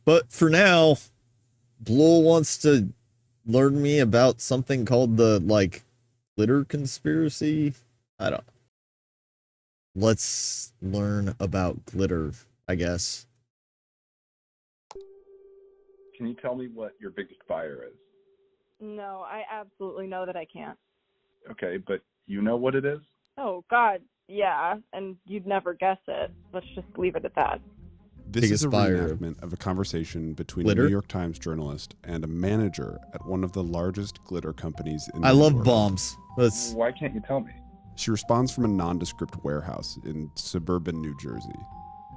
But for now, Blue wants to learn me about something called the, like, glitter conspiracy. I don't. Let's learn about glitter, I guess. Can you tell me what your biggest buyer is? No, I absolutely know that I can't. Okay, but you know what it is? Oh, God, yeah, and you'd never guess it. Let's just leave it at that. This is a buyer reenactment of a conversation between glitter? a New York Times journalist and a manager at one of the largest glitter companies in the I love world. bombs. Let's. Why can't you tell me? She responds from a nondescript warehouse in suburban New Jersey.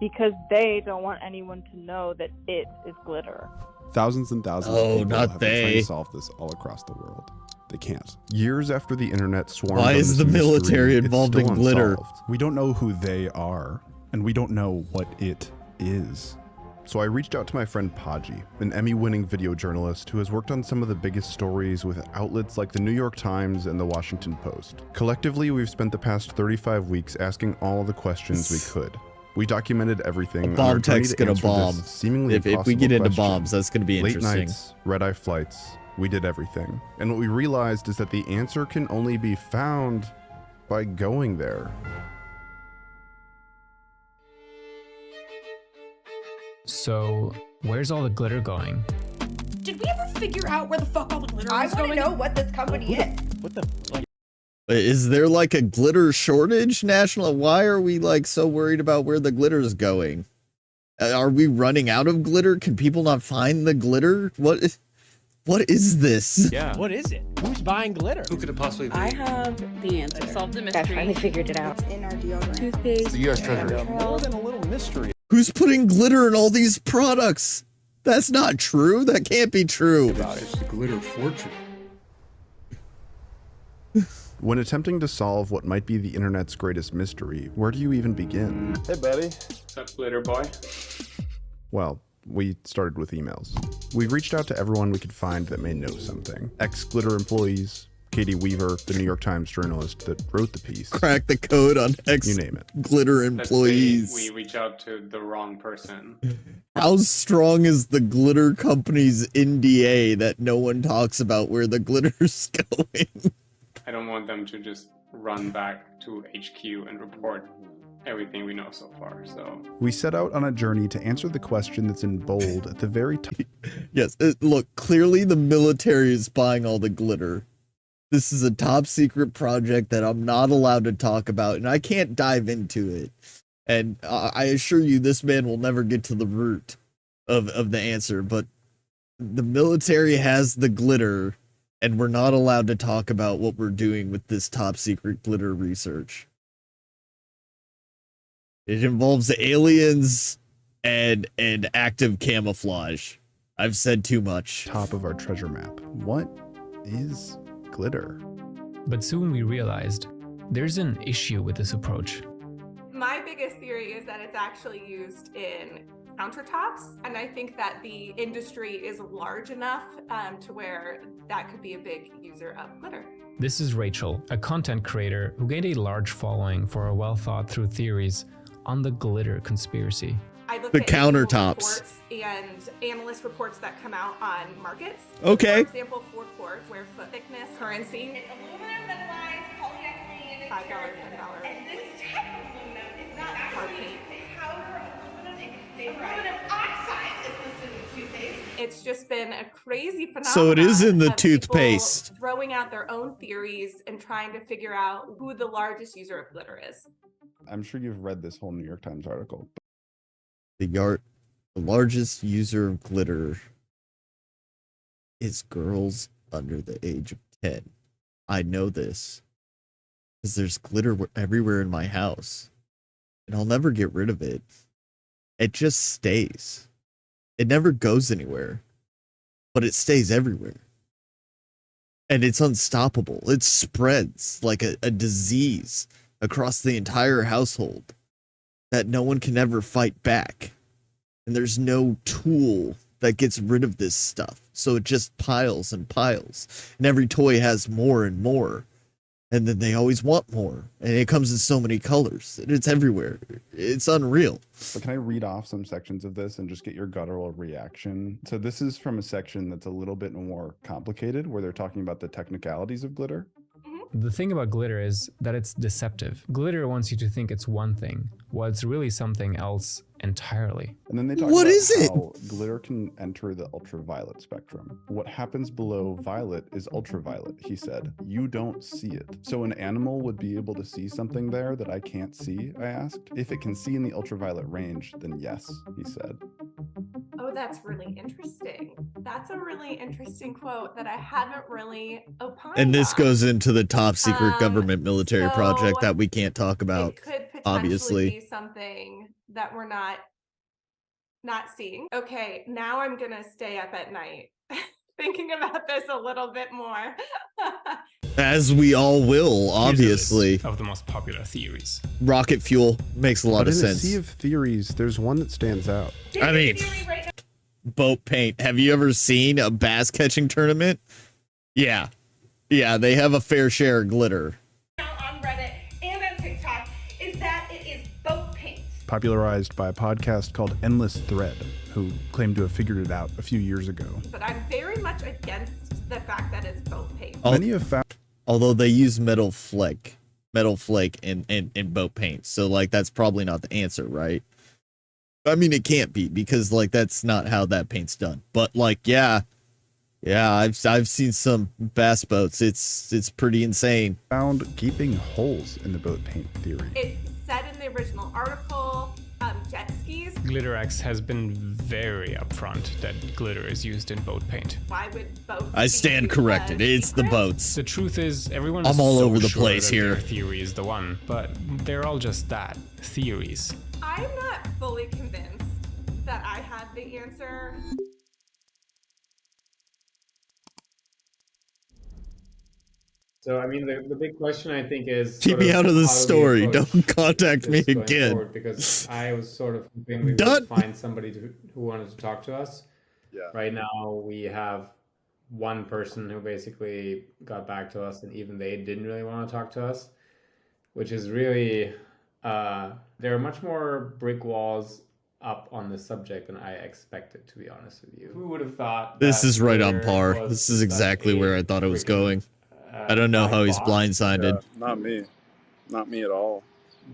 Because they don't want anyone to know that it is glitter. Thousands and thousands Oh, of people not have been trying they. to solve this all across the world. They can't. Years after the internet swarmed Why on is this the military mystery, involved it's still in glitter? unsolved. We don't know who they are, and we don't know what it is. So I reached out to my friend Paji, an Emmy-winning video journalist who has worked on some of the biggest stories with outlets like the New York Times and the Washington Post. Collectively, we've spent the past 35 weeks asking all the questions we could. We documented everything. A bomb on our journey tech's to gonna answer bomb. this seemingly If we impossible get into question. bombs, that's gonna be Late interesting. nights, red-eye flights, we did everything. And what we realized is that the answer can only be found by going there. So, where's all the glitter going? Did we ever figure out where the fuck all the glitter I is want going? to know what this company is. Is there like a glitter shortage national? Why are we like so worried about where the glitter is going? Are we running out of glitter? Can people not find the glitter? What is this? Yeah. What is it? Who's buying glitter? Who could it possibly be? I have the answer. Solved the I mystery. finally figured it out. It's in our deodorant. Toothpaste. The U.S. Treasury. More than a little mystery. Who's putting glitter in all these products? That's not true. That can't be true. It's the glitter fortune. When attempting to solve what might be the internet's greatest mystery, where do you even begin? Hey, buddy. What's up, glitter boy? Well, we started with emails. We reached out to everyone we could find that may know something. Ex-Glitter employees, Katie Weaver, the New York Times journalist that wrote the piece. Crack the code on You name it. glitter employees. We reach out to the wrong person. How strong is the glitter company's NDA that no one talks about where the glitter's going? I don't want them to just run back to HQ and report everything we know so far, so... We set out on a journey to answer the question that's in bold at the very top. Yes, look, clearly the military is buying all the glitter. This is a top secret project that I'm not allowed to talk about, and I can't dive into it. And I assure you, this man will never get to the root of the answer, but the military has the glitter, and we're not allowed to talk about what we're doing with this top secret glitter research. It involves aliens and active camouflage. I've said too much. Top of our treasure map. What is glitter? But soon we realized there's an issue with this approach. My biggest theory is that it's actually used in countertops, and I think that the industry is large enough to where that could be a big user of glitter. This is Rachel, a content creator who gained a large following for her well-thought-through theories on the glitter conspiracy. I look The at individual countertops. reports and analyst reports that come out on markets. Okay. For example, 4 quarts, square foot thickness, currency. It's aluminum metallized polyethylene, $5, $10. And this type of aluminum is not actually powder aluminum. It's aluminum oxide is listed in toothpaste. It's just been a crazy phenomenon. So it is in the of people toothpaste. throwing out their own theories and trying to figure out who the largest user of glitter is. I'm sure you've read this whole New York Times article. The largest user of glitter is girls under the age of 10. I know this because there's glitter everywhere in my house, and I'll never get rid of it. It just stays. It never goes anywhere, but it stays everywhere. And it's unstoppable. It spreads like a disease across the entire household that no one can ever fight back. And there's no tool that gets rid of this stuff. So it just piles and piles. And every toy has more and more. And then they always want more. And it comes in so many colors. And it's everywhere. It's unreal. But can I read off some sections of this and just get your guttural reaction? So this is from a section that's a little bit more complicated, where they're talking about the technicalities of glitter. The thing about glitter is that it's deceptive. Glitter wants you to think it's one thing, while it's really something else entirely. And then they talk What about is it? how glitter can enter the ultraviolet spectrum. What happens below violet is ultraviolet, he said. You don't see it. So an animal would be able to see something there that I can't see, I asked. If it can see in the ultraviolet range, then yes, he said. Oh, that's really interesting. That's a really interesting quote that I haven't really opined And this on. goes into the top secret government military so project that we can't talk about, It could potentially obviously. be something that we're not seeing. Okay, now I'm gonna stay up at night thinking about this a little bit more. As we all will, obviously. Of the most popular theories. Rocket fuel makes a lot But of in sense. a sea of theories, there's one that stands out. I mean, boat paint. Have you ever seen a bass catching tournament? Yeah. Yeah, they have a fair share of glitter. On Reddit and on TikTok is that it is boat paint. Popularized by a podcast called Endless Thread, who claimed to have figured it out a few years ago. But I'm very much against the fact that it's boat paint. Many have found Although they use metal flake in boat paint. So like that's probably not the answer, right? I mean it can't be, because like that's not how that paint's done. But like yeah, I've seen some bass boats. It's pretty insane. found gaping holes in the boat paint theory. It said in the original article, jet skis. GlitterX has been very upfront that glitter is used in boat paint. Why would boats? I stand corrected. It's the boats. The truth is, everyone I'm is all so over the sure place that here. their theory is the one, but they're all just that, theories. I'm not fully convinced that I have the answer. So, I mean, the big question I think is Keep sort me out of this how do we story. approach Don't contact me this going again. forward? Because I was sort of hoping we Done. would find somebody who wanted to talk to us. Yeah. Right now, we have one person who basically got back to us, and even they didn't really want to talk to us, which is really, there are much more brick walls up on this subject than I expected, to be honest with you. Who would have thought This that is right on glitter par. was This is such exactly a where I thought it was freaking, going. I don't know how he's black box? blindsided. Not me. Not me at all.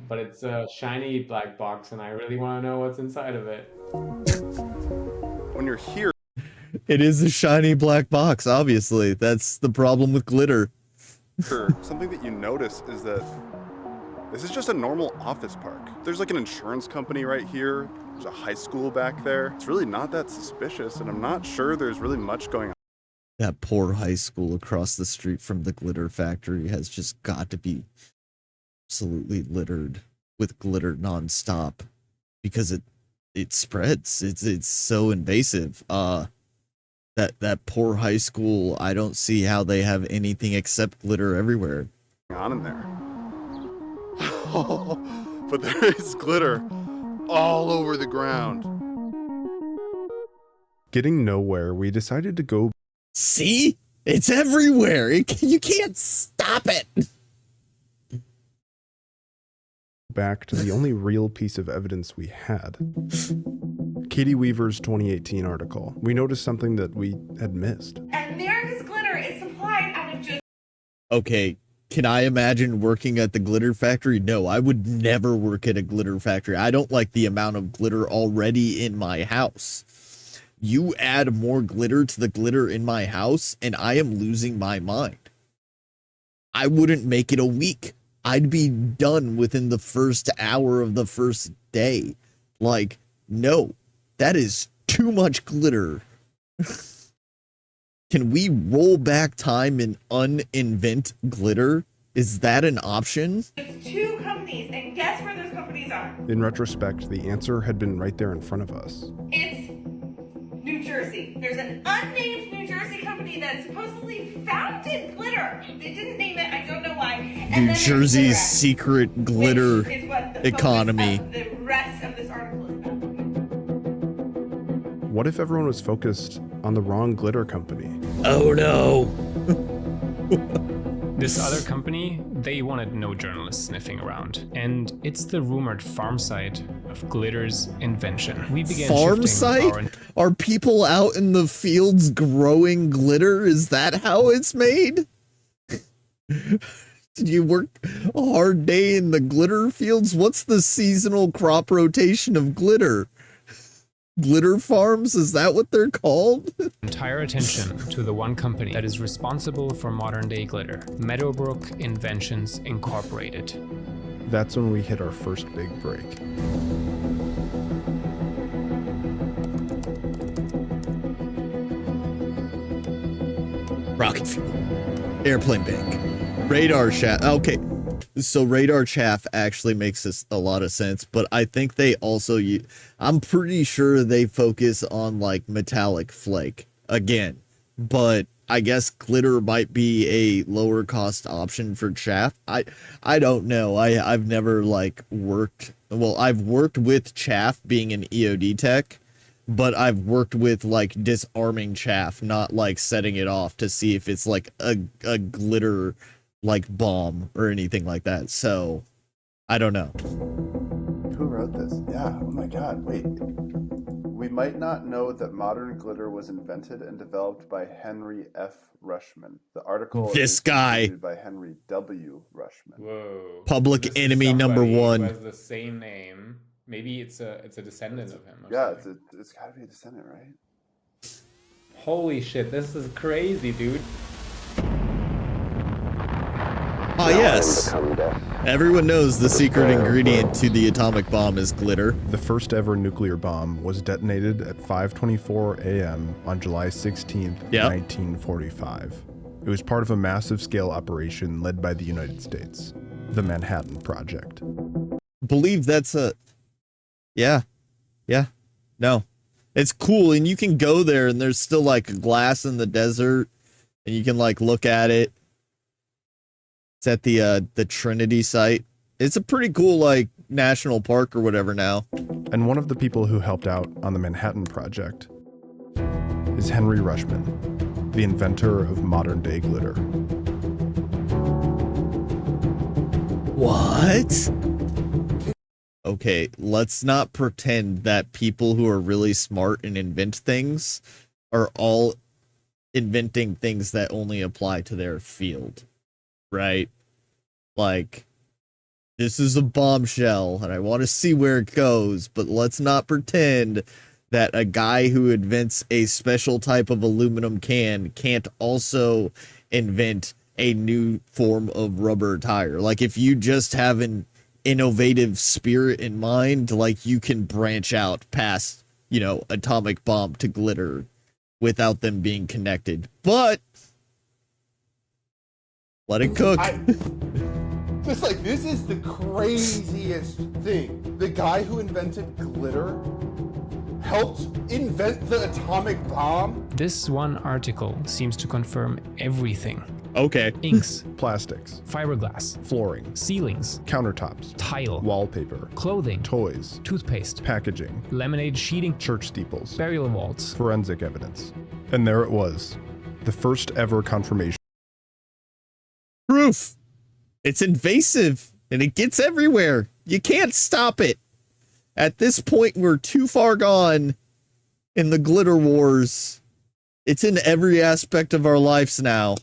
But it's a shiny black box, and I really want to know what's inside of it. When you're here, It is a shiny black box, obviously. That's the problem with glitter. something that you notice is that this is just a normal office park. There's like an insurance company right here. There's a high school back there. It's really not that suspicious, and I'm not sure there's really much going on. That poor high school across the street from the glitter factory has just got to be absolutely littered with glitter nonstop, because it spreads. It's so invasive. That poor high school, I don't see how they have anything except glitter everywhere. On in there. But there is glitter all over the ground. Getting nowhere, we decided to go See? It's everywhere. You can't stop it. back to the only real piece of evidence we had. Katie Weaver's 2018 article. We noticed something that we had missed. And America's glitter is supplied out of just. Okay, can I imagine working at the glitter factory? No, I would never work at a glitter factory. I don't like the amount of glitter already in my house. You add more glitter to the glitter in my house, and I am losing my mind. I wouldn't make it a week. I'd be done within the first hour of the first day. Like, no, that is too much glitter. Can we roll back time and uninvent glitter? Is that an option? It's two companies, and guess where those companies are? In retrospect, the answer had been right there in front of us. It's New Jersey. There's an unnamed New Jersey company that supposedly founded glitter. They didn't name it. I don't know why. And New Jersey's secret glitter which is what the economy. focus of the rest of this article is about. What if everyone was focused on the wrong glitter company? Oh no. This other company, they wanted no journalists sniffing around. And it's the rumored farm site of Glitter's invention. We began Farm shifting site? Are people out in the fields growing glitter? Is that how it's made? Did you work a hard day in the glitter fields? What's the seasonal crop rotation of glitter? Glitter farms? Is that what they're called? Entire attention to the one company that is responsible for modern day glitter, Meadowbrook Inventions Incorporated. That's when we hit our first big break. Rocket fuel. Airplane bank. Radar shaft. Okay. So radar chaff actually makes this a lot of sense, but I think they also I'm pretty sure they focus on like metallic flake again, but I guess glitter might be a lower cost option for chaff. I don't know. I've never like worked. Well, I've worked with chaff being an EOD tech, but I've worked with like disarming chaff, not like setting it off to see if it's like a glitter like bomb or anything like that. So I don't know. Who wrote this? Yeah. Oh my God. Wait. We might not know that modern glitter was invented and developed by Henry F. Rushman. The article is guy by Henry W. Rushman. Whoa. Public enemy number one. Who has the same name. Maybe it's a descendant of him. Yeah, it's got to be a descendant, right? Holy shit, this is crazy, dude. Ah, yes. Everyone knows the secret ingredient to the atomic bomb is glitter. The first ever nuclear bomb was detonated at 5:24 a.m. on July 16th, 1945. It was part of a massive scale operation led by the United States, the Manhattan Project. Believe that's a... Yeah. No. It's cool, and you can go there, and there's still, like, glass in the desert, and you can, like, look at it. It's at the Trinity site. It's a pretty cool, like, national park or whatever now. And one of the people who helped out on the Manhattan Project is Henry Rushman, the inventor of modern-day glitter. What? Okay, let's not pretend that people who are really smart and invent things are all inventing things that only apply to their field, right? Like, this is a bombshell, and I want to see where it goes, but let's not pretend that a guy who invents a special type of aluminum can can't also invent a new form of rubber tire. Like, if you just have an innovative spirit in mind, like, you can branch out past, you know, atomic bomb to glitter without them being connected. But let it cook. Just like, this is the craziest thing. The guy who invented glitter helped invent the atomic bomb? This one article seems to confirm everything. Okay. Inks, plastics, fiberglass, flooring, ceilings, countertops, tile, wallpaper, clothing, toys, toothpaste, packaging, lemonade sheeting, church steeples, burial vaults, forensic evidence. And there it was, the first ever confirmation. Proof. It's invasive and it gets everywhere. You can't stop it. At this point, we're too far gone in the glitter wars. It's in every aspect of our lives now.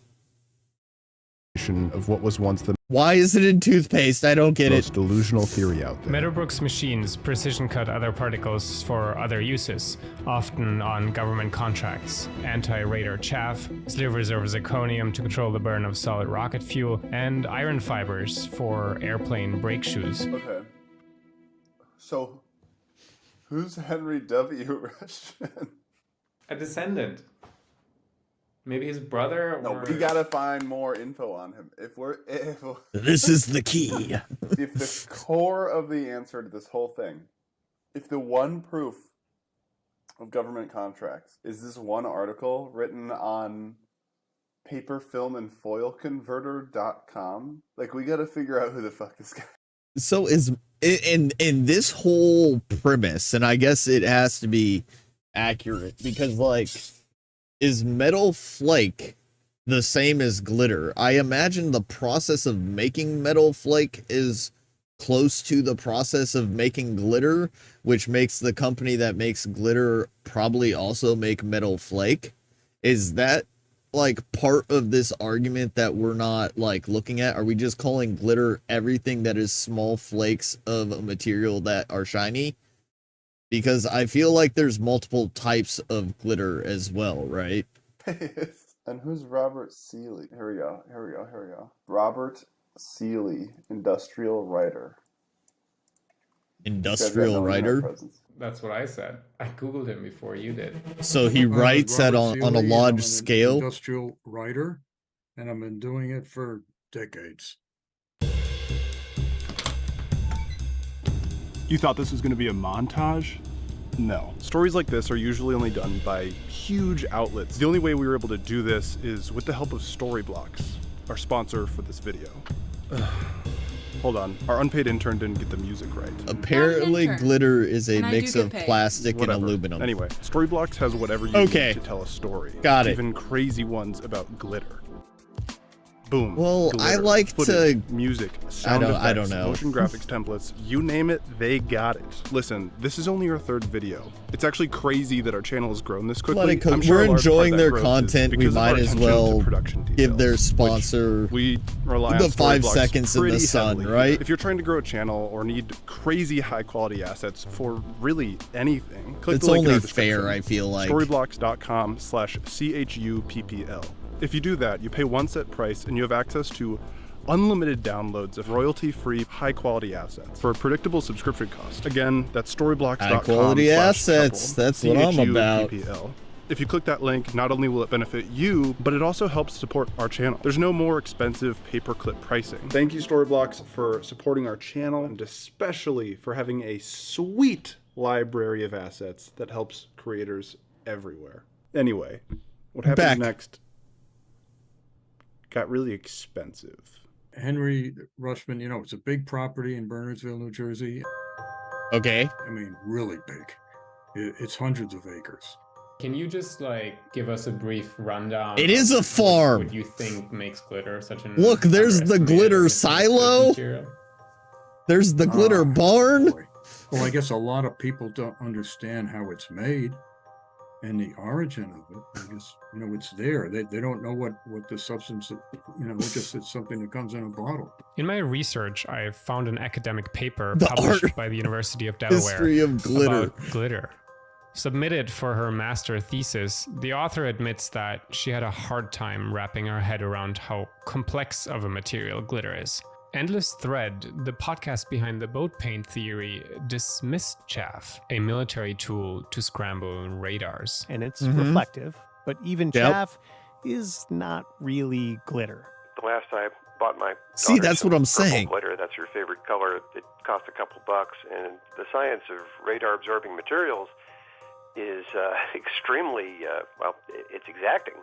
Of what was once the Why is it in toothpaste? I don't get most it. delusional theory out there. Meadowbrook's machines precision cut other particles for other uses, often on government contracts. Anti-radar chaff, slivers of zirconium to control the burn of solid rocket fuel, and iron fibers for airplane brake shoes. Okay. So, who's Henry W. Rushman? A descendant. Maybe his brother, or... No, we gotta find more info on him. This is the key. If the core of the answer to this whole thing, if the one proof of government contracts is this one article written on paperfilmandfoilconverter.com, like, we gotta figure out who the fuck this guy is. So is in this whole premise, and I guess it has to be accurate because, like, is metal flake the same as glitter. I imagine the process of making metal flake is close to the process of making glitter, which makes the company that makes glitter probably also make metal flake. Is that like part of this argument that we're not like looking at? Are we just calling glitter everything that is small flakes of a material that are shiny? Because I feel like there's multiple types of glitter as well, right? And who's Robert Seeley? Here we go. Robert Seeley, industrial writer. Industrial writer? That's what I said. I Googled him before you did. So he writes that on a large scale? Industrial writer, and I've been doing it for decades. You thought this was going to be a montage? No. Stories like this are usually only done by huge outlets. The only way we were able to do this is with the help of Storyblocks, our sponsor for this video. Hold on, our unpaid intern didn't get the music right. Apparently glitter is a And I do mix get of paid. plastic and Whatever. aluminum. Anyway, Storyblocks has whatever you need to tell a story. Got it. Even crazy ones about glitter. Boom. Well, I glitter, like footage, to- music, sound effects, I don't know. motion graphics templates, you name it, they got it. Listen, this is only our third video. It's actually crazy that our channel has grown this quickly. Let it co- I'm sure we're a large part enjoying of that their growth is content. We because of our might as attention to well production give their details, sponsor we rely the on 5 Storyblocks seconds in the pretty sun, heavily. right? If you're trying to grow a channel or need crazy high quality assets for really anything, click It's the link in only our fair, description. I feel like. Storyblocks.com/CHUPPL. If you do that, you pay one set price and you have access to unlimited downloads of royalty-free, high-quality assets for a predictable subscription cost. Again, that's storyblocks.com. High-quality assets, that's what I'm about. CHUPPL. If you click that link, not only will it benefit you, but it also helps support our channel. There's no more expensive pay-per-click pricing. Thank you, Storyblocks, for supporting our channel and especially for having a sweet library of assets that helps creators everywhere. Anyway, what happens next got really expensive. Henry Rushman, you know, it's a big property in Bernardsville, New Jersey. Okay. I mean, really big. It's hundreds of acres. Can you just like give us a brief rundown? It is a farm. What you think makes glitter such an Look, there's the glitter silo. material? There's the glitter barn. Well, I guess a lot of people don't understand how it's made and the origin of it. I guess, you know, it's there. They don't know what the substance, you know, it's something that comes in a bottle. In my research, I found an academic paper The published art by the University of Delaware history of glitter. about glitter. Submitted for her master thesis, the author admits that she had a hard time wrapping her head around how complex of a material glitter is. Endless Thread, the podcast behind the boat paint theory, dismissed chaff, a military tool to scramble radars. And it's reflective, but even chaff is not really glitter. The last I bought my See, daughter that's some what I'm purple saying. glitter, that's her favorite color. It cost a couple bucks, and the science of radar-absorbing materials is extremely, well, it's exacting.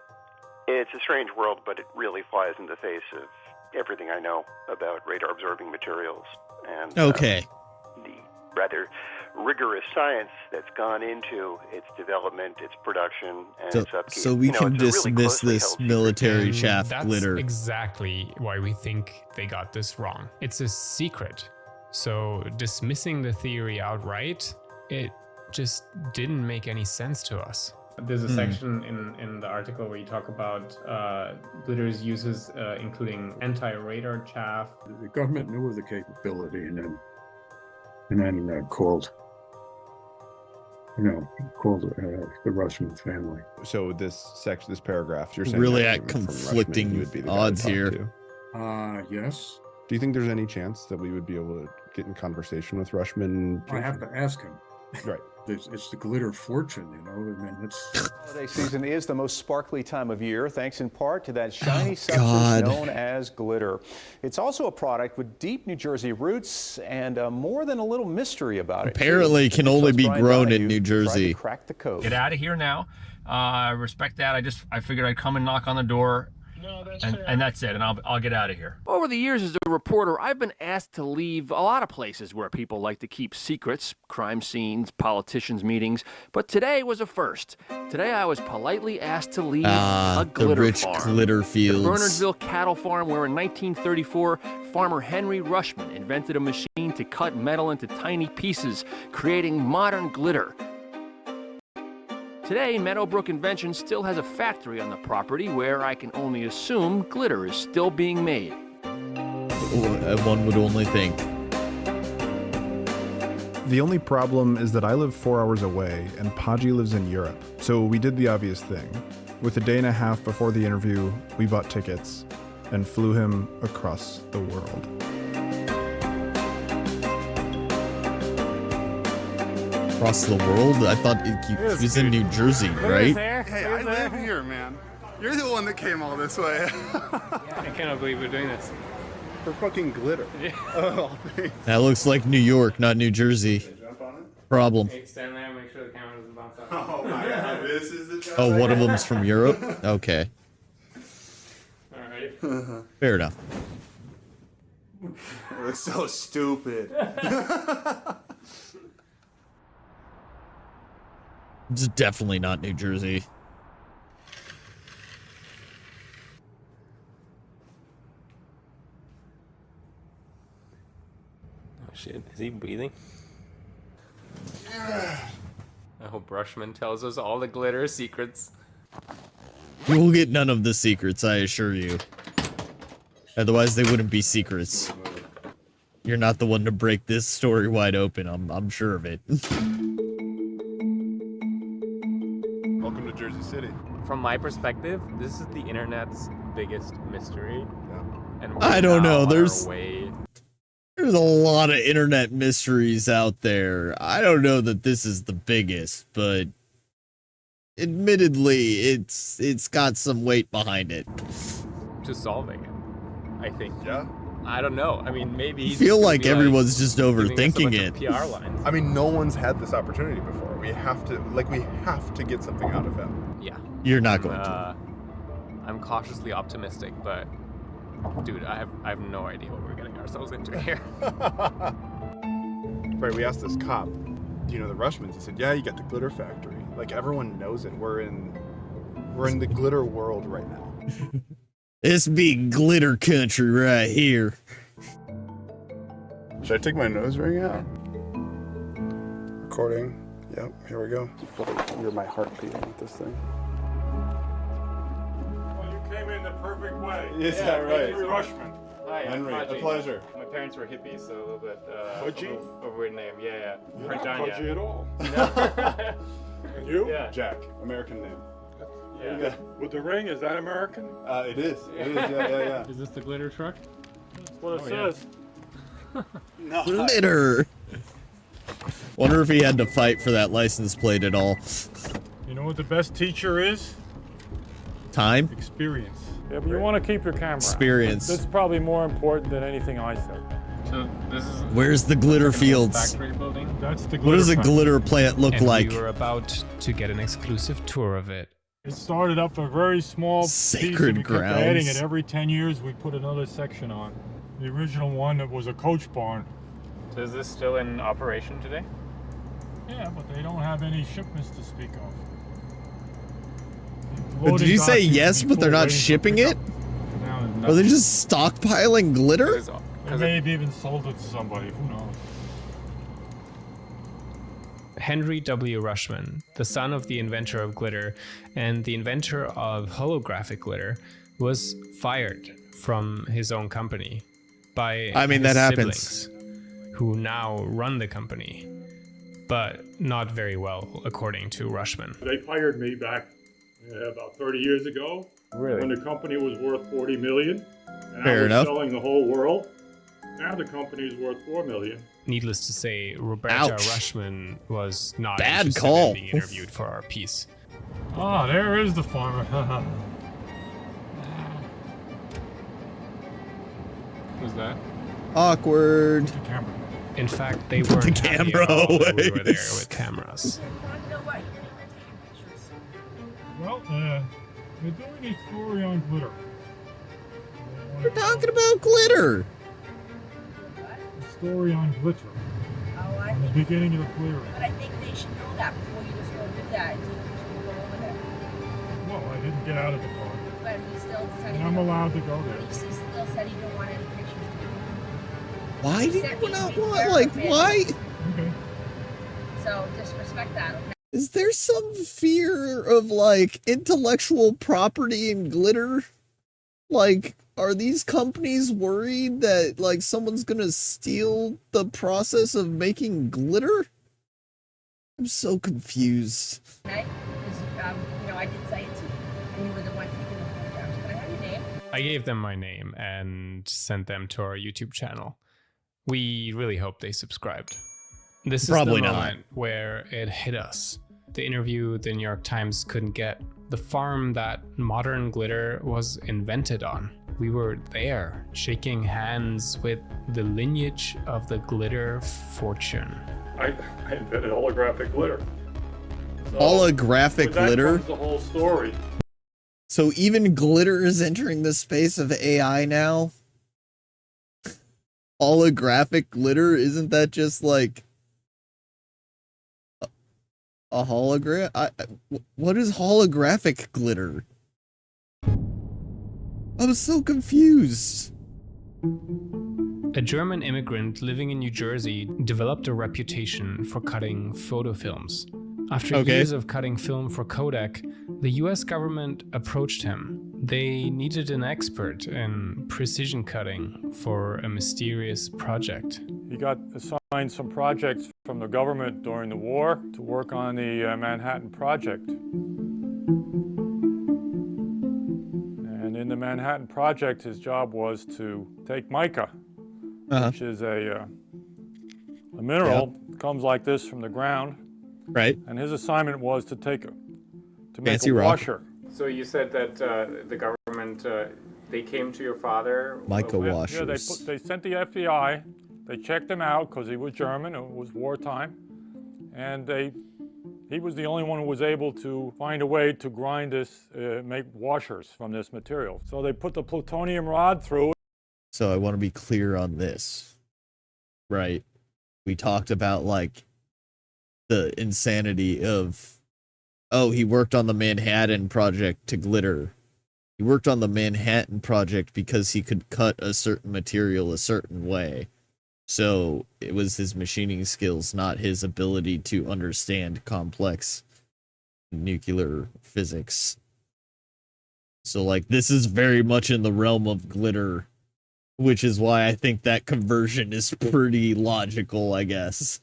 It's a strange world, but it really flies in the face of everything I know about radar-absorbing materials and Okay. the rather rigorous science that's gone into its development, its production, and its upkeep. So we You know, can it's a really dismiss closely this held secret. military And chaff that's glitter. exactly why we think they got this wrong. It's a secret. So dismissing the theory outright, it just didn't make any sense to us. There's a section in the article where you talk about glitter's uses, including anti-radar chaff. The government knew of the capability and then called the Rushman family. So this section, this paragraph, you're saying Really that at from Rushman, conflicting you would be the guy to odds talk here. to. Yes. Do you think there's any chance that we would be able to get in conversation with Rushman? I have to ask him. Right. It's the glitter fortune, you know. I mean, it's. Holiday season is the most sparkly time of year, thanks in part to that shiny God. substance known as glitter. It's also a product with deep New Jersey roots and more than a little mystery about it. Apparently can only be Brian grown in Donahue New tried to Jersey. crack the code. Get out of here now. I respect that. I figured I'd come and knock on the door And that's it, and I'll get out of here. Over the years as a reporter, I've been asked to leave a lot of places where people like to keep secrets, crime scenes, politicians' meetings, but today was a first. Today I was politely asked to leave a the glitter rich farm. glitter fields. The Bernardsville cattle farm where in 1934, farmer Henry Rushman invented a machine to cut metal into tiny pieces, creating modern glitter. Today, Meadowbrook Invention still has a factory on the property where I can only assume glitter is still being made. One would only think. The only problem is that I live 4 hours away and Podgy lives in Europe, so we did the obvious thing. With a day and a half before the interview, we bought tickets and flew him across the world. Across the world? I thought he was in New Jersey, right? Hey, I live here, man. You're the one that came all this way. I cannot believe we're doing this. For fucking glitter. Yeah. Oh, thanks. That looks like New York, not New Jersey. Problem. Hey, stand there and make sure the camera doesn't bounce out. Oh my god, this is the job. Oh, one of them's from Europe? Okay. Alright. Fair enough. It looks so stupid. It's definitely not New Jersey. Oh shit, is he breathing? I hope Rushman tells us all the glitter secrets. You will get none of the secrets, I assure you. Otherwise, they wouldn't be secrets. You're not the one to break this story wide open, I'm sure of it. Welcome to Jersey City. From my perspective, this is the internet's biggest mystery. And we're I don't now know, on our there's way. a lot of internet mysteries out there. I don't know that this is the biggest, but admittedly, it's got some weight behind it. To solving it, I think. Yeah. I don't know. I mean, maybe. I feel like everyone's just overthinking it. PR lines. I mean, no one's had this opportunity before. We have to get something out of him. Yeah. You're not going to. I'm cautiously optimistic, but dude, I have no idea what we're getting ourselves into here. Right, we asked this cop, do you know the Rushmans? He said, yeah, you got the glitter factory. Like, everyone knows it. We're in the glitter world right now. This big glitter country right here. Should I take my nose ring out? Recording. Yep, here we go. You're my heart beating with this thing. Well, you came in the perfect way. Is that right? Henry Rushman. Hi, Henry, I'm a pleasure. My parents were hippies, so a little bit Pudgy? of a weird name. Yeah. You're not Pudgy. pudgy at all. No. And you? Yeah. Jack, American name. Yeah. With the ring, is that American? It is. It is, yeah. Is this the glitter truck? That's what it says. No. Glitter! Wonder if he had to fight for that license plate at all. You know what the best teacher is? Time? Experience. Yeah, but you want to keep your camera. Experience. That's probably more important than anything I said. So this is. Where's the glitter fields? Factory building. That's the glitter What does a factory. glitter plant look And like? we were about to get an exclusive tour of it. It started up a very small piece, Sacred and we kept adding grounds. it. Every 10 years, we put another section on. The original one, that was a coach barn. So is this still in operation today? Yeah, but they don't have any shipments to speak of. But did you say Loading docks yes, used to but be they're full, not waiting for shipping it? pickup. Now there's Are they nothing. just stockpiling glitter? They may have even sold it to somebody. Who knows? Henry W. Rushman, the son of the inventor of glitter and the inventor of holographic glitter, was fired from his own company by I mean, his that happens. siblings, who now run the company, but not very well, according to Rushman. They fired me back about 30 years ago. Really? When the company was worth $40 million. And Fair I was enough. selling the whole world. Now the company is worth $4 million. Needless to say, Roberta Ouch. Rushman was not Bad interested call. in being interviewed for our piece. Ah, there is the farmer. Who's that? Awkward. The camera. In fact, they Put weren't the happy camera at all that we away. were there with cameras. Well, we're doing a story on glitter. We're talking about glitter. The story on glitter. Oh, I The think. beginning of glitter. But I think they should know that before you just go do that. You just go over there. Well, I didn't get out of the car. But he still said And I'm allowed to go there. He still said he didn't want any pictures. Why He do said you we- not we want, care like, for why? Okay. So just respect that, okay? Is there some fear of, like, intellectual property and glitter? Like, are these companies worried that, like, someone's gonna steal the process of making glitter? I'm so confused. Okay? Because, I did say it to you. And you were the one taking the photographs. Can I have your name? I gave them my name and sent them to our YouTube channel. We really hope they subscribed. This Probably is the not. moment where it hit us. The interview the New York Times couldn't get. The farm that modern glitter was invented on. We were there, shaking hands with the lineage of the glitter fortune. I invented holographic glitter. Holographic glitter? The whole story. So even glitter is entering the space of AI now? Holographic glitter? Isn't that just like a hologram? What is holographic glitter? I'm so confused. A German immigrant living in New Jersey developed a reputation for cutting photo films. After years of cutting film for Kodak, the US government approached him. They needed an expert in precision cutting for a mysterious project. He got assigned some projects from the government during the war to work on the Manhattan Project. And in the Manhattan Project, his job was to take mica, which is a mineral, comes like this from the ground. Right. And his assignment was to make Fancy a rock. washer. So you said that the government, they came to your father? Mica Yeah, washers. they sent the FBI. They checked him out because he was German. It was wartime, and he was the only one who was able to find a way to grind this, make washers from this material. So they put the plutonium rod through it. So I want to be clear on this, right? We talked about like the insanity of, oh, he worked on the Manhattan Project to glitter. He worked on the Manhattan Project because he could cut a certain material a certain way. So it was his machining skills, not his ability to understand complex nuclear physics. So like this is very much in the realm of glitter, which is why I think that conversion is pretty logical, I guess.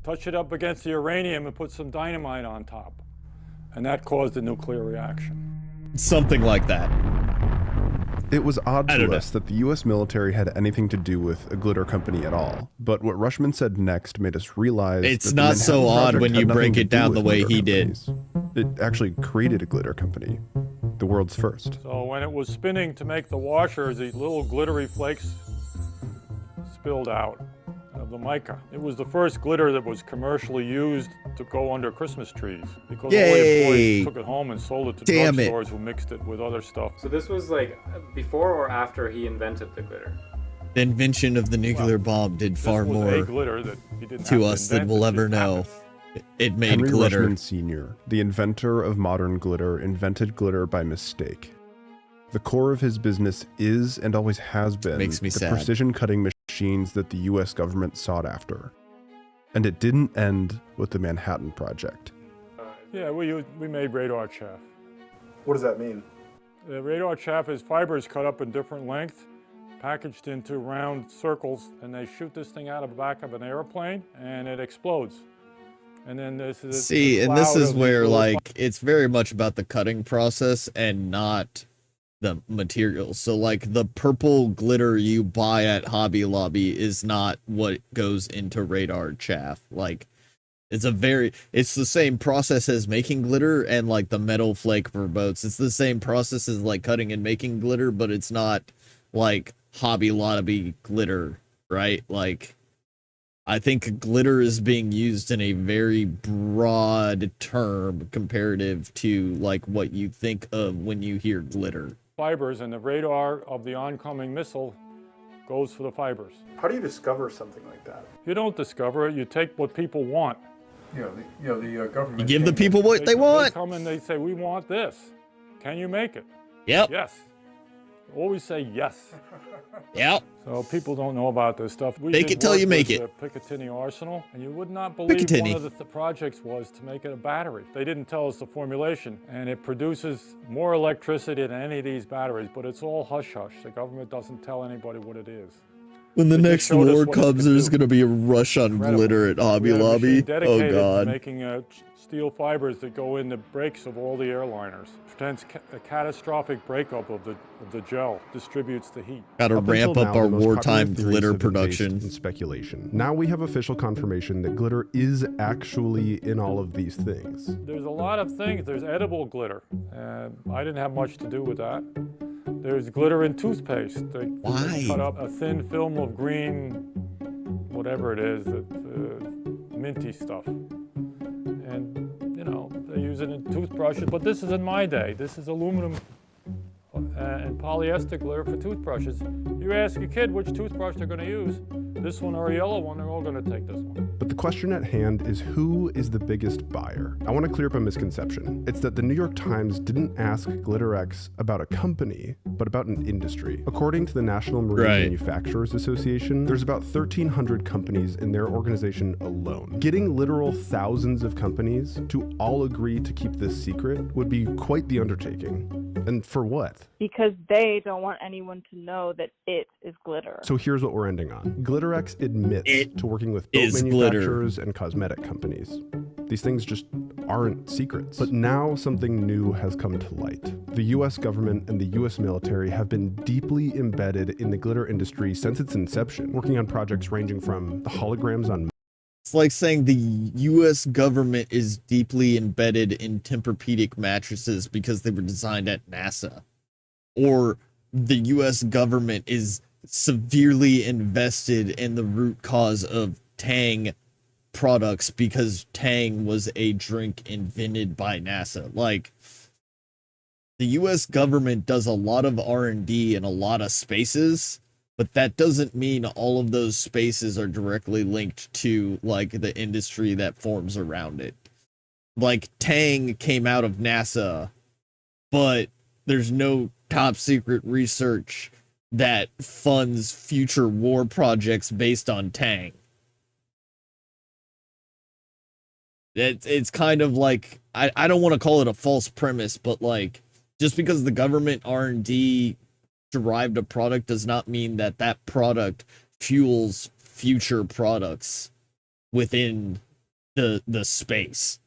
Touch it up against the uranium and put some dynamite on top. And that caused a nuclear reaction. Something like that. It was odd to us that the US military had anything to do with a glitter company at all. But what Rushman said next made us realize It's that the not so Manhattan odd Project when had you nothing break to it do down with the way glitter he did. companies. It actually created a glitter company, the world's first. So when it was spinning to make the washers, these little glittery flakes spilled out of the mica. It was the first glitter that was commercially used to go under Christmas trees because all the employees took it home and sold it to drugstores who mixed it with other stuff. So this was like before or after he invented the glitter? The invention of the nuclear bomb did far was a more glitter that he didn't have to to us than invent, we'll it ever just know. It made Henry glitter. Rushman Sr., the inventor of modern glitter, invented glitter by mistake. The core of his business is and always has been Makes me the sad. precision cutting machines that the US government sought after. And it didn't end with the Manhattan Project. Yeah, we made radar chaff. What does that mean? The radar chaff is fibers cut up in different lengths, packaged into round circles, and they shoot this thing out of the back of an airplane, and it explodes. And then this is See, and this is where like it's very much about the cutting process and not the material. So like the purple glitter you buy at Hobby Lobby is not what goes into radar chaff. Like it's the same process as making glitter, and like the metal flake for boats. It's the same process as like cutting and making glitter, but it's not like Hobby Lobby glitter, right? Like I think glitter is being used in a very broad term comparative to like what you think of when you hear glitter. fibers, and the radar of the oncoming missile goes for the fibers. How do you discover something like that? You don't discover it, you take what people want. The government. You give the people what they want. They come and they say, we want this. Can you make it? Yep. Yes. Always say yes. Yep. So people don't know about this stuff. We Make did it till work you make with, it. Picatinny Arsenal, and you would not believe Picatinny. one of the projects was to make it a battery. They didn't tell us the formulation, and it produces more electricity than any of these batteries, but it's all hush-hush. The government doesn't tell anybody what it is. When the They next just showed us war what it comes, could there's do. going to be a rush on Incredible. glitter at Hobby We had a Lobby. machine Oh, dedicated to God. making steel fibers that go in the brakes of all the airliners. Pretends a catastrophic breakup of the gel distributes the heat. Got to Up ramp until up now, our the most wartime popular theories glitter have been based production. in speculation. Now we have official confirmation that glitter is actually in all of these things. There's a lot of things. There's edible glitter. I didn't have much to do with that. There's glitter in toothpaste. They cut up a thin film of green, whatever it is, minty stuff. And, you know, they use it in toothbrushes. But this is in my day. This is aluminum and polyester glitter for toothbrushes. You ask a kid which toothbrush they're going to use, this one or a yellow one, they're all going to take this one. But the question at hand is, who is the biggest buyer? I want to clear up a misconception. It's that the New York Times didn't ask GlitterX about a company, but about an industry. According to the National Marine Manufacturers Association, there's about 1,300 companies in their organization alone. Getting literal thousands of companies to all agree to keep this secret would be quite the undertaking. And for what? Because they don't want anyone to know that it is glitter. So here's what we're ending on. GlitterX admits to working with boat is manufacturers and cosmetic companies. These things just aren't secrets. But now something new has come to light. The US government and the US military have been deeply embedded in the glitter industry since its inception, working on projects ranging from the holograms on... It's like saying the US government is deeply embedded in Tempur-Pedic mattresses because they were designed at NASA. Or the US government is severely invested in the root cause of Tang products because Tang was a drink invented by NASA. Like, the US government does a lot of R&D in a lot of spaces, but that doesn't mean all of those spaces are directly linked to, like, the industry that forms around it. Like, Tang came out of NASA, but there's no top secret research that funds future war projects based on Tang. It's kind of like, I don't want to call it a false premise, but like, just because the government R&D derived a product does not mean that that product fuels future products within the space.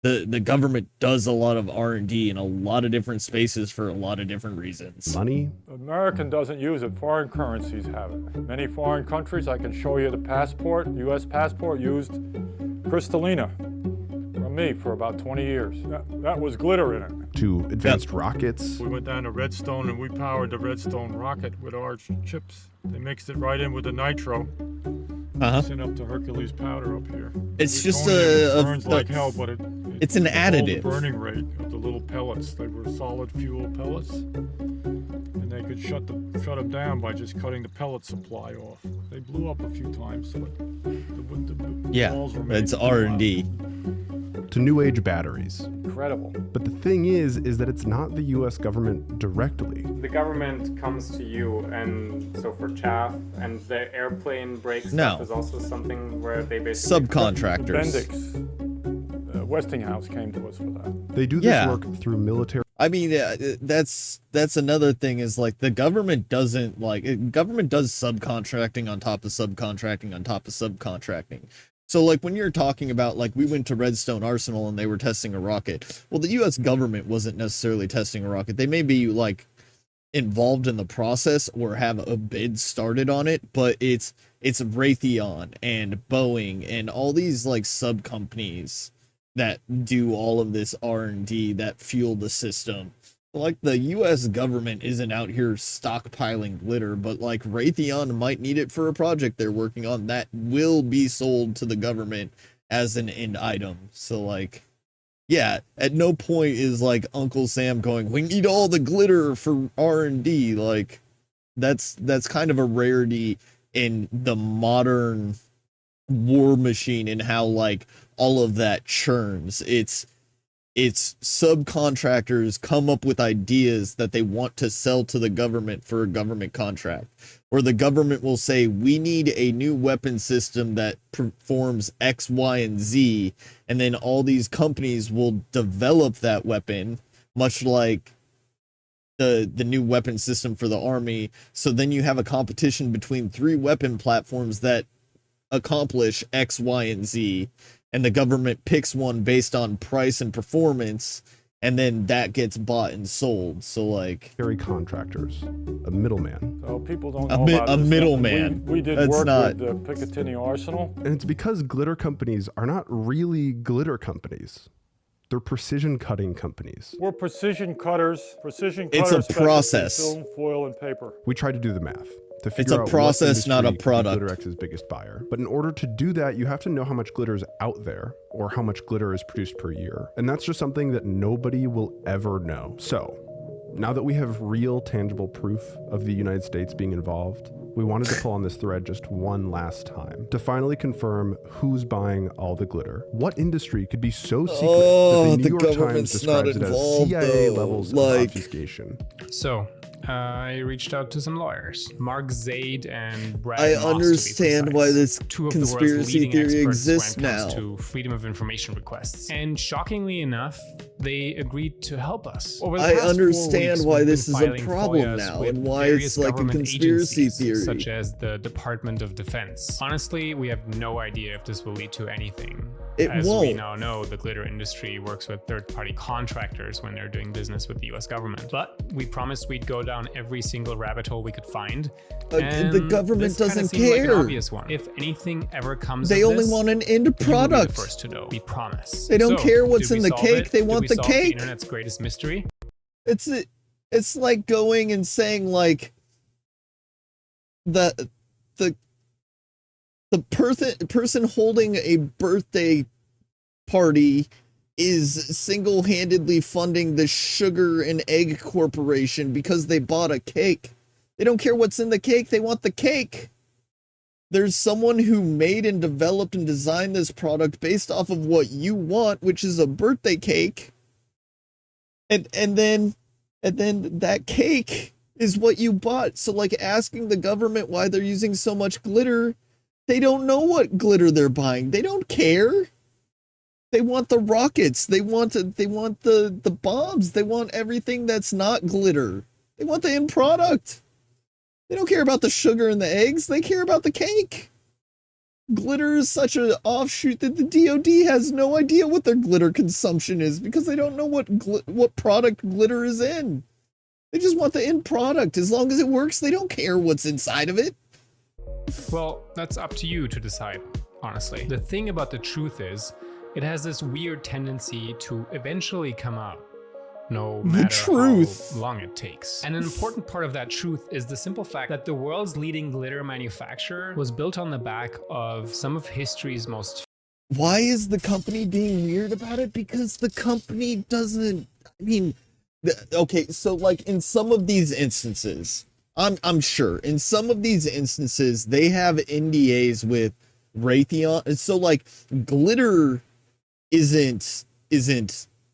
The government does a lot of R&D in a lot of different spaces for a lot of different reasons. Money? American doesn't use it. Foreign currencies have it. Many foreign countries, I can show you the passport, U.S. passport used Crystallina from me for about 20 years. That was glitter in it. To advanced rockets. We went down to Redstone and we powered the Redstone rocket with our chips. They mixed it right in with the nitro. Sent up to Hercules powder up here. It's The just plutonium burns like hell, but it's an additive. The burning rate of the little pellets. They were solid fuel pellets, and they could shut them down by just cutting the pellet supply off. They blew up a few times, but the walls remained. It's R&D. To new age batteries. Incredible. But the thing is that it's not the US government directly. The government comes to you, and so for chaff and the airplane brake stuff No. is also something where they basically Subcontractors. Bendix, Westinghouse came to us for that. They do this work through military. I mean, that's another thing is like the government doesn't government does subcontracting on top of subcontracting on top of subcontracting. So like when you're talking about like we went to Redstone Arsenal and they were testing a rocket. Well, the US government wasn't necessarily testing a rocket. They may be like involved in the process or have a bid started on it, but it's Raytheon and Boeing and all these like sub companies that do all of this R&D that fuel the system. Like the US government isn't out here stockpiling glitter, but like Raytheon might need it for a project they're working on that will be sold to the government as an end item. So like, Yeah, at no point is like Uncle Sam going, we need all the glitter for R&D. Like that's kind of a rarity in the modern war machine and how like all of that churns. It's subcontractors come up with ideas that they want to sell to the government for a government contract, or the government will say, we need a new weapon system that performs X, Y, and Z, and then all these companies will develop that weapon, much like the new weapon system for the army. So then you have a competition between 3 weapon platforms that accomplish X, Y, and Z, and the government picks one based on price and performance, and then that gets bought and sold. So like carry contractors, a middleman. So people don't know about a this. middleman. We did That's work not... with the Picatinny Arsenal. And it's because glitter companies are not really glitter companies. They're precision cutting companies. We're precision cutters. It's a process. Film, foil, and paper. We tried to do the math to It's figure a out process, not a what industry could be product. GlitterX's biggest buyer. But in order to do that, you have to know how much glitter is out there or how much glitter is produced per year. And that's just something that nobody will ever know. So now that we have real tangible proof of the United States being involved, we wanted to pull on this thread just one last time to finally confirm who's buying all the glitter. What industry could be so secret that the New York Times describes it as CIA levels of obfuscation? So, I reached out to some lawyers, Mark Zaid and Brad I Moss, understand to be why precise. this Two of the world's conspiracy leading theory experts exists when it comes now. to freedom of information requests. And shockingly enough, they agreed to help us. Over the I past 4 understand weeks, why we've this been is a filing problem FOIAs now with and why various it's like a government conspiracy agencies, theory. such as the Department of Defense. Honestly, we have no idea if this will lead to anything. It As we won't. now know, the glitter industry works with third-party contractors when they're doing business with the US government. But we promised we'd go down every single rabbit hole we could find. The And government this kinda doesn't seemed like an care. obvious one. If anything ever comes They of only this, want an end you will be product. the first to know. We promise. They don't So, care what's did we in the solve cake, it? they Did want we the solve cake. The internet's greatest mystery. It's like going and saying like the person holding a birthday party is single-handedly funding the Sugar and Egg Corporation because they bought a cake. They don't care what's in the cake, they want the cake. There's someone who made and developed and designed this product based off of what you want, which is a birthday cake. And then that cake is what you bought. So like asking the government why they're using so much glitter, they don't know what glitter they're buying. They don't care. They want the rockets. They want the bombs. They want everything that's not glitter. They want the end product. They don't care about the sugar and the eggs. They care about the cake. Glitter is such an offshoot that the DoD has no idea what their glitter consumption is because they don't know what product glitter is in. They just want the end product. As long as it works, they don't care what's inside of it. Well, that's up to you to decide, honestly. The thing about the truth is, it has this weird tendency to eventually come out, no matter how long it takes. And an important part of that truth is the simple fact that the world's leading glitter manufacturer was built on the back of some of history's most... Why is the company being weird about it? Because the company doesn't... I mean... Okay, so like in some of these instances, I'm sure, in some of these instances, they have NDAs with Raytheon. So like glitter isn't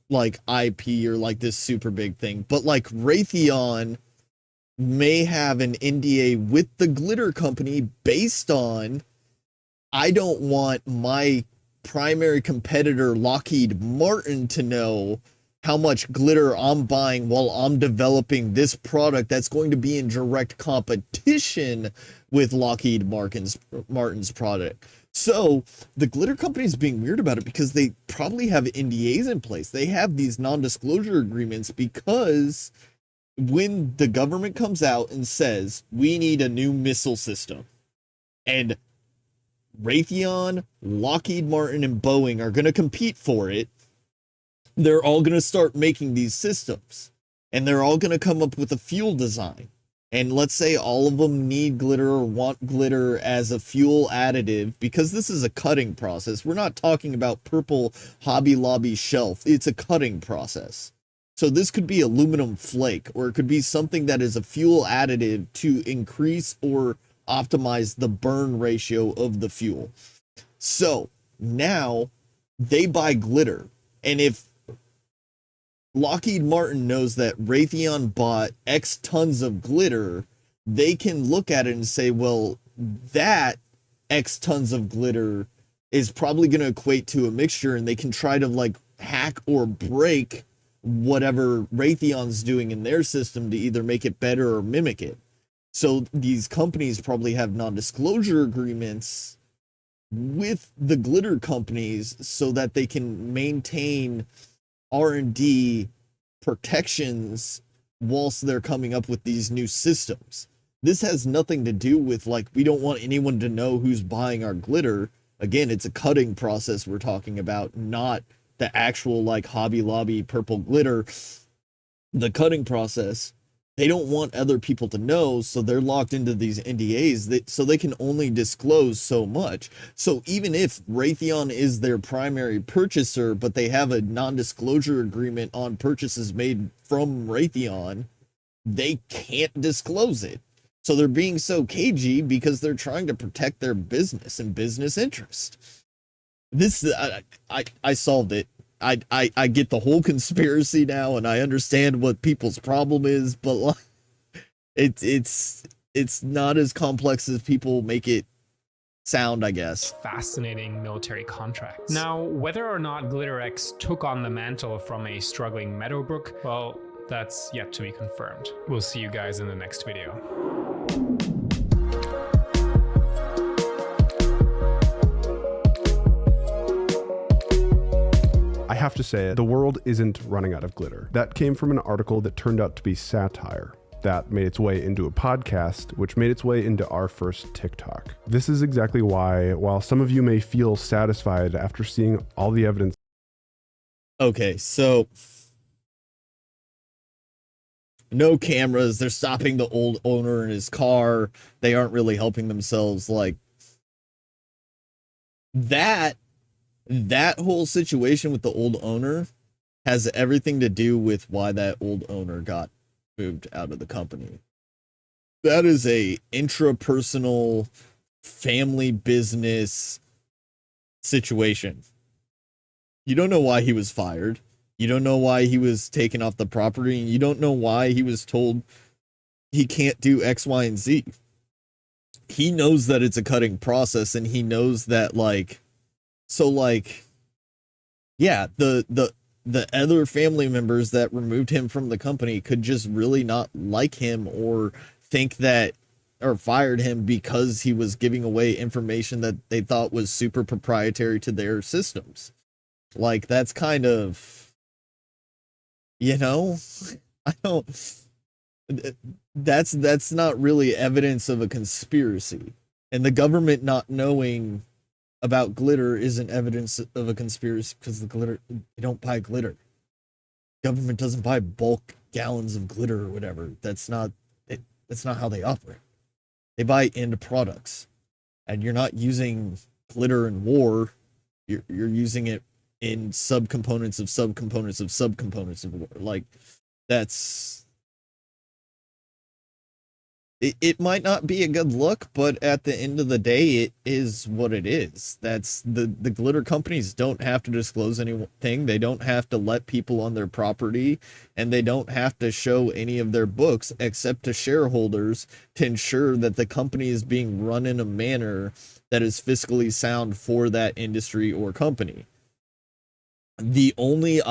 like IP or like this super big thing, but like Raytheon may have an NDA with the glitter company based on, I don't want my primary competitor Lockheed Martin to know how much glitter I'm buying while I'm developing this product that's going to be in direct competition with Lockheed Martin's product. So the glitter company is being weird about it because they probably have NDAs in place. They have these non-disclosure agreements because when the government comes out and says, we need a new missile system, and Raytheon, Lockheed Martin, and Boeing are going to compete for it, they're all going to start making these systems, and they're all going to come up with a fuel design. and let's say all of them need glitter or want glitter as a fuel additive, because this is a cutting process. We're not talking about purple Hobby Lobby shelf. It's a cutting process. So this could be aluminum flake, or it could be something that is a fuel additive to increase or optimize the burn ratio of the fuel. So now they buy glitter. And if Lockheed Martin knows that Raytheon bought X tons of glitter, they can look at it and say, well, that X tons of glitter is probably going to equate to a mixture, and they can try to like hack or break whatever Raytheon's doing in their system to either make it better or mimic it. So these companies probably have non-disclosure agreements with the glitter companies so that they can maintain R&D protections whilst they're coming up with these new systems. This has nothing to do with like, we don't want anyone to know who's buying our glitter. Again, it's a cutting process we're talking about, not the actual like Hobby Lobby purple glitter. The cutting process, they don't want other people to know, so they're locked into these NDAs so they can only disclose so much. So even if Raytheon is their primary purchaser, but they have a non-disclosure agreement on purchases made from Raytheon, they can't disclose it. So they're being so cagey because they're trying to protect their business and business interest. This, I solved it. I get the whole conspiracy now, and I understand what people's problem is, but like, it's not as complex as people make it sound, I guess. Fascinating military contracts. Now, whether or not GlitterX took on the mantle from a struggling Meadowbrook, well, that's yet to be confirmed. We'll see you guys in the next video. I have to say, the world isn't running out of glitter. That came from an article that turned out to be satire. That made its way into a podcast, which made its way into our first TikTok. This is exactly why, while some of you may feel satisfied after seeing all the evidence. Okay, so no cameras. They're stopping the old owner in his car. They aren't really helping themselves. Like that whole situation with the old owner has everything to do with why that old owner got moved out of the company. That is a intrapersonal family business situation. You don't know why he was fired. You don't know why he was taken off the property. And you don't know why he was told he can't do X, Y, and Z. He knows that it's a cutting process, and he knows that like, so like, yeah, the other family members that removed him from the company could just really not like him or think that, or fired him because he was giving away information that they thought was super proprietary to their systems. Like, that's kind of, you know, I don't, that's not really evidence of a conspiracy. And the government not knowing about glitter isn't evidence of a conspiracy, because the glitter, they don't buy glitter. Government doesn't buy bulk gallons of glitter or whatever. That's not how they operate. They buy end products, and you're not using glitter in war. You're using it in subcomponents of subcomponents of subcomponents of war. Like, that's, it might not be a good look, but at the end of the day, it is what it is. That's the glitter companies don't have to disclose anything. They don't have to let people on their property, and they don't have to show any of their books except to shareholders to ensure that the company is being run in a manner that is fiscally sound for that industry or company. The only